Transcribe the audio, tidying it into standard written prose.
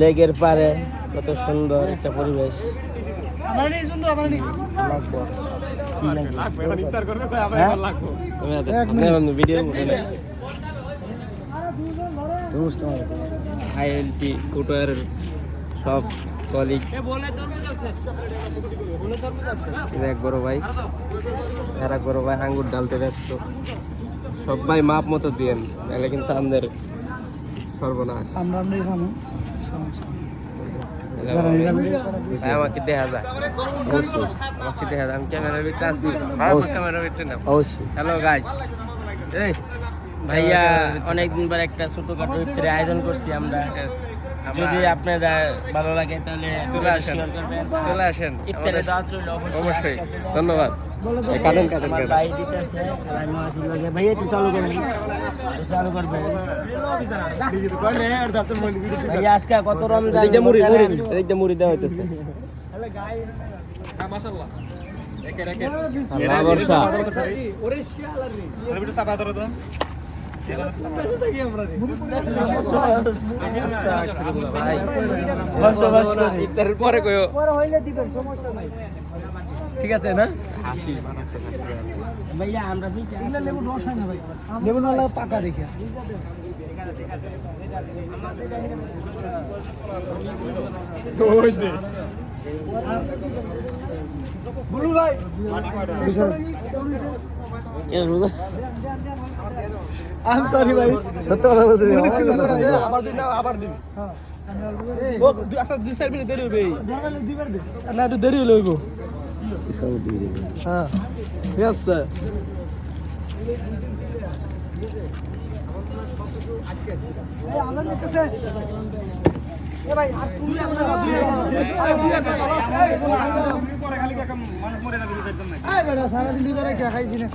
লেগের পারে কত সুন্দর একটা পরিবেশ। আইএলটি ফুটওয়ার সব কলিগ, এক বড় ভাই এরা বড় ভাই আঙ্গুর ডালতে ব্যস্ত। সবাই মাপ মতো দিয়েন, নাহলে কিন্তু আমাদের সর্বনাশ। আমাকে দেখা যায়, আমাকে দেখা যায়, আমি ক্যামেরার ভিতরে আছি, ক্যামেরার ভিতরে না অবশ্যই। হ্যালো গাইস, এই ভাইয়া অনেকদিন পর একটা ছোটখাটো ইফতারের আয়োজন করছি আমরা। যদি আপনারা ভালো লাগে তাহলে চলে আসেন, ইফতারের দাওয়াত রইল অবশ্যই। ধন্যবাদ। ভাই দিতেছে, ভাইয়া একটু চালু করেন, চালু করবেন ভাইয়া। আজকে কত রমজান, মুড়ি দেওয়া হইতেছে। ঠিক আছে না ভাইয়া? আমরা লেবু না পাকা দেখে I'm sorry ভাই, সত্য কথা বলছি। আবার দিন না, আবার দিন। ও আচ্ছা 2-4 মিনিট দেরি হবে, দুইবার দে না, একটু দেরি হলে হইব। হ্যাঁ ঠিক আছে। এই আলাদা নিতেছে এ ভাই, আর তুমি পরে খালি মানুষ মরে যাবে। এই বেটা সারা দিন ধরে খাইছি না।